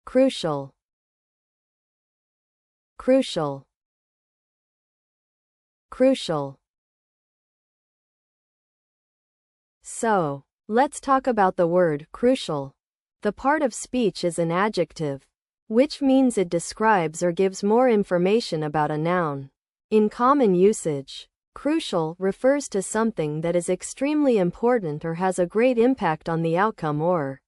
crucial, crucial, crucial. So, let's talk about the word crucial. The part of speech is an adjective, which means it describes or gives more information about a noun. In common usage, crucial refers to something that is extremely important or has a great impact on the outcome or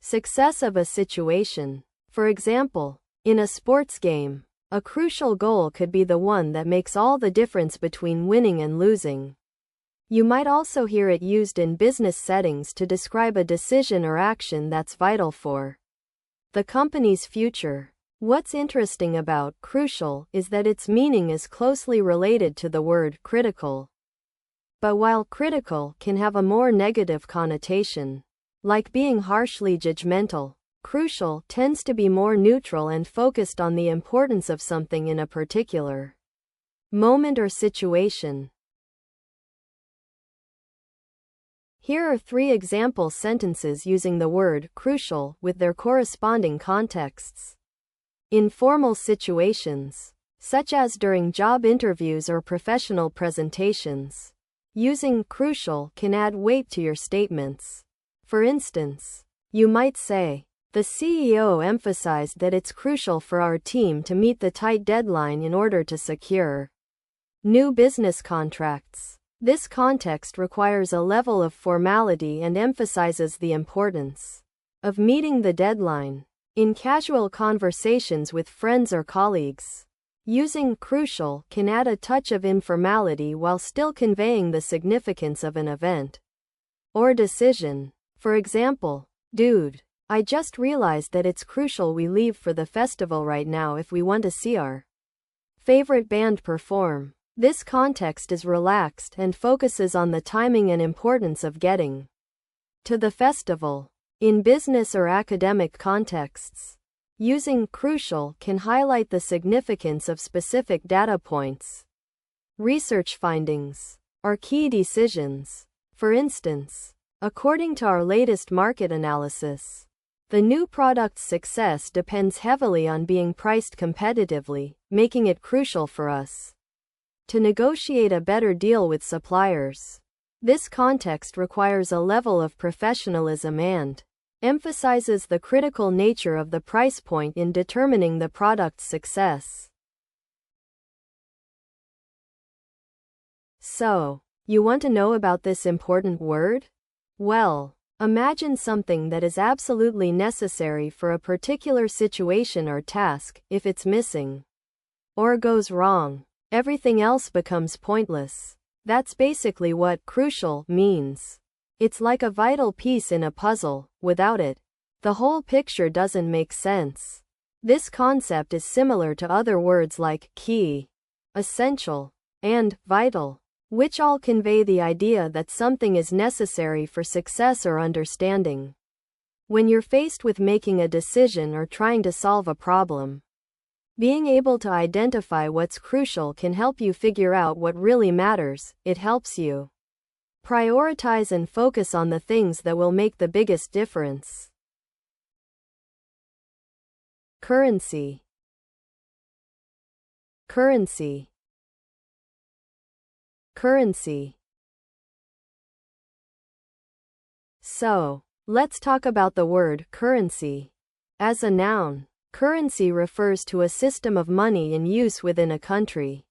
success of a situation. For example, in a sports game, a crucial goal could be the one that makes all the difference between winning and losing. You might also hear it used in business settings to describe a decision or action that's vital for the company's future. What's interesting about crucial is that its meaning is closely related to the word critical. But while critical can have a more negative connotation, like being harshly judgmental, crucial tends to be more neutral and focused on the importance of something in a particular moment or situation. Here are 3 example sentences using the word crucial with their corresponding contexts. In formal situations, such as during job interviews or professional presentations, using crucial can add weight to your statements. For instance, you might say, "The CEO emphasized that it's crucial for our team to meet the tight deadline in order to secure new business contracts." This context requires a level of formality and emphasizes the importance of meeting the deadline. In casual conversations with friends or colleagues, using crucial can add a touch of informality while still conveying the significance of an event or decision. For example, "Dude, I just realized that it's crucial we leave for the festival right now if we want to see our favorite band perform." This context is relaxed and focuses on the timing and importance of getting to the festival. In business or academic contexts, using crucial can highlight the significance of specific data points, research findings, or key decisions. For instance, according to our latest market analysis, the new product's success depends heavily on being priced competitively, making it crucial for us to negotiate a better deal with suppliers. This context requires a level of professionalism and emphasizes the critical nature of the price point in determining the product's success. So, you want to know about this important word? Well, imagine something that is absolutely necessary for a particular situation or task. If it's missing or goes wrong, everything else becomes pointless. That's basically what crucial means. It's like a vital piece in a puzzle. Without it, the whole picture doesn't make sense. This concept is similar to other words like key, essential, and vital, which all convey the idea that something is necessary for success or understanding. When you're faced with making a decision or trying to solve a problem, being able to identify what's crucial can help you figure out what really matters. It helps you prioritize and focus on the things that will make the biggest difference. Currency, currency, currency. So, let's talk about the word currency. As a noun, currency refers to a system of money in use within a country,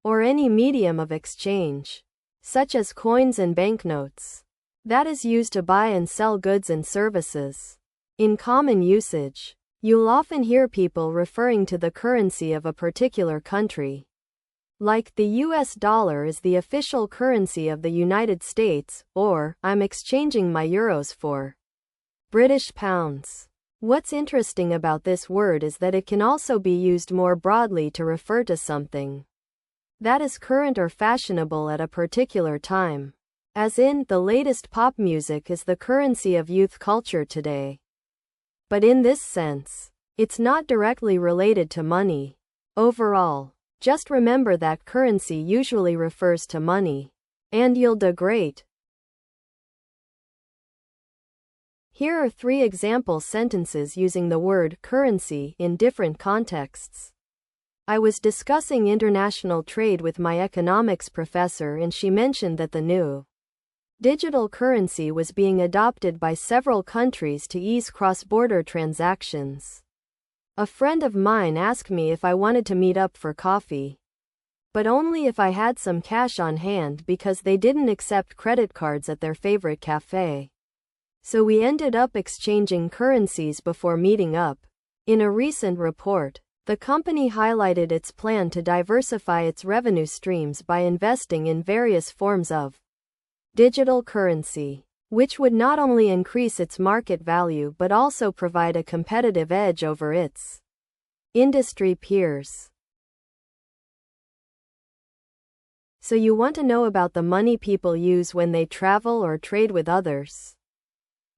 or any medium of exchange, such as coins and banknotes, that is used to buy and sell goods and services. In common usage, you'll often hear people referring to the currency of a particular country. Like, the US dollar is the official currency of the United States, or, I'm exchanging my euros for British pounds. What's interesting about this word is that it can also be used more broadly to refer to something that is current or fashionable at a particular time. As in, the latest pop music is the currency of youth culture today. But in this sense, it's not directly related to money. Overall, just remember that currency usually refers to money, and you'll do great. Here are 3 example sentences using the word currency in different contexts. I was discussing international trade with my economics professor and she mentioned that the new digital currency was being adopted by several countries to ease cross-border transactions. A friend of mine asked me if I wanted to meet up for coffee, but only if I had some cash on hand because they didn't accept credit cards at their favorite cafe. So we ended up exchanging currencies before meeting up. In a recent report, the company highlighted its plan to diversify its revenue streams by investing in various forms of digital currency, which would not only increase its market value but also provide a competitive edge over its industry peers. So you want to know about the money people use when they travel or trade with others.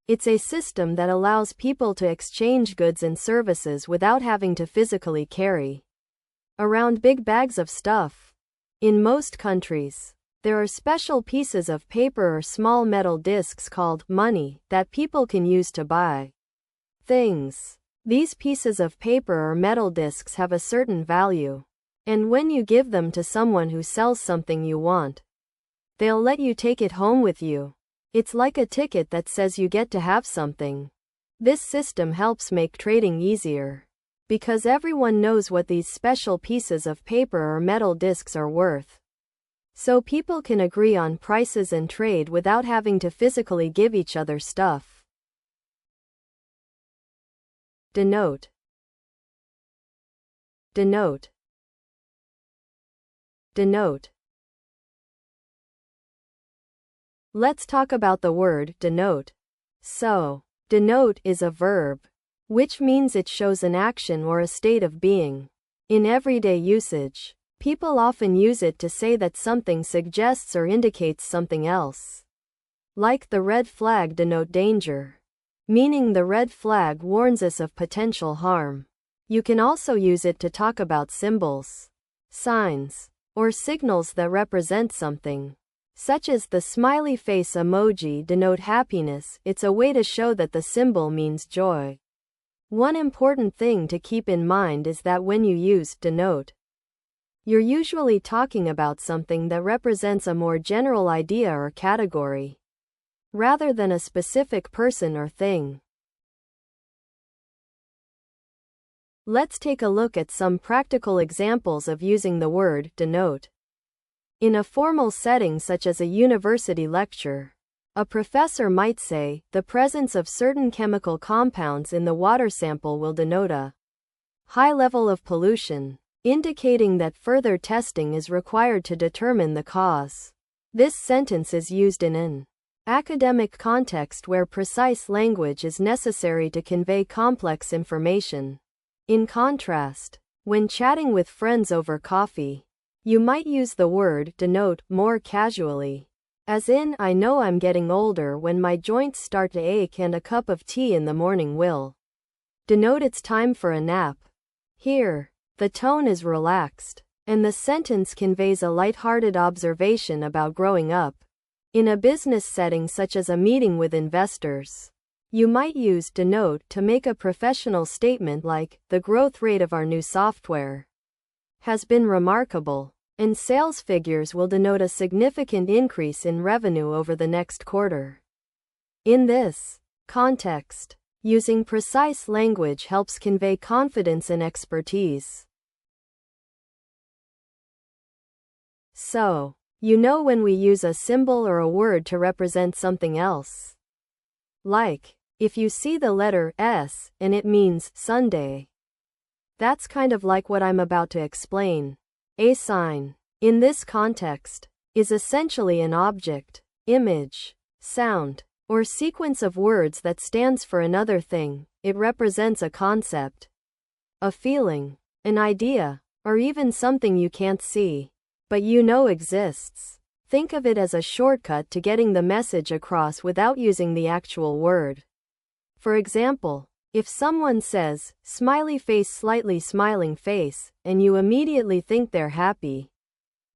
It's a system that allows people to exchange goods and services without having to physically carry around big bags of stuff. In most countries, there are special pieces of paper or small metal discs called money that people can use to buy things. These pieces of paper or metal discs have a certain value, and when you give them to someone who sells something you want, they'll let you take it home with you. It's like a ticket that says you get to have something. This system helps make trading easier, because everyone knows what these special pieces of paper or metal discs are worth. So people can agree on prices and trade without having to physically give each other stuff. Denote. Denote. Denote. Let's talk about the word denote. So, denote is a verb, which means it shows an action or a state of being. In everyday usage, people often use it to say that something suggests or indicates something else. Like the red flag denote danger, meaning the red flag warns us of potential harm. You can also use it to talk about symbols, signs, or signals that represent something, such as the smiley face emoji denote happiness. It's a way to show that the symbol means joy. One important thing to keep in mind is that when you use denote, you're usually talking about something that represents a more general idea or category, rather than a specific person or thing. Let's take a look at some practical examples of using the word denote. In a formal setting such as a university lecture, a professor might say, the presence of certain chemical compounds in the water sample will denote a high level of pollution, indicating that further testing is required to determine the cause. This sentence is used in an academic context where precise language is necessary to convey complex information. In contrast, when chatting with friends over coffee, you might use the word denote more casually, as in, I know I'm getting older when my joints start to ache and a cup of tea in the morning will denote it's time for a nap. Here, the tone is relaxed, and the sentence conveys a lighthearted observation about growing up. In a business setting such as a meeting with investors, you might use denote to make a professional statement like, the growth rate of our new software has been remarkable, and sales figures will denote a significant increase in revenue over the next quarter. In this context, using precise language helps convey confidence and expertise. So, you know when we use a symbol or a word to represent something else. Like, if you see the letter S and it means Sunday. That's kind of like what I'm about to explain. A sign, in this context, is essentially an object, image, sound, or sequence of words that stands for another thing. It represents a concept, a feeling, an idea, or even something you can't see, but you know exists. Think of it as a shortcut to getting the message across without using the actual word. For example, if someone says, smiley face slightly smiling face, and you immediately think they're happy,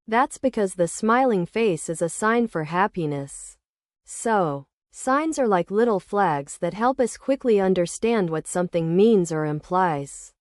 that's because the smiling face is a sign for happiness. So, Signs are like little flags that help us quickly understand what something means or implies.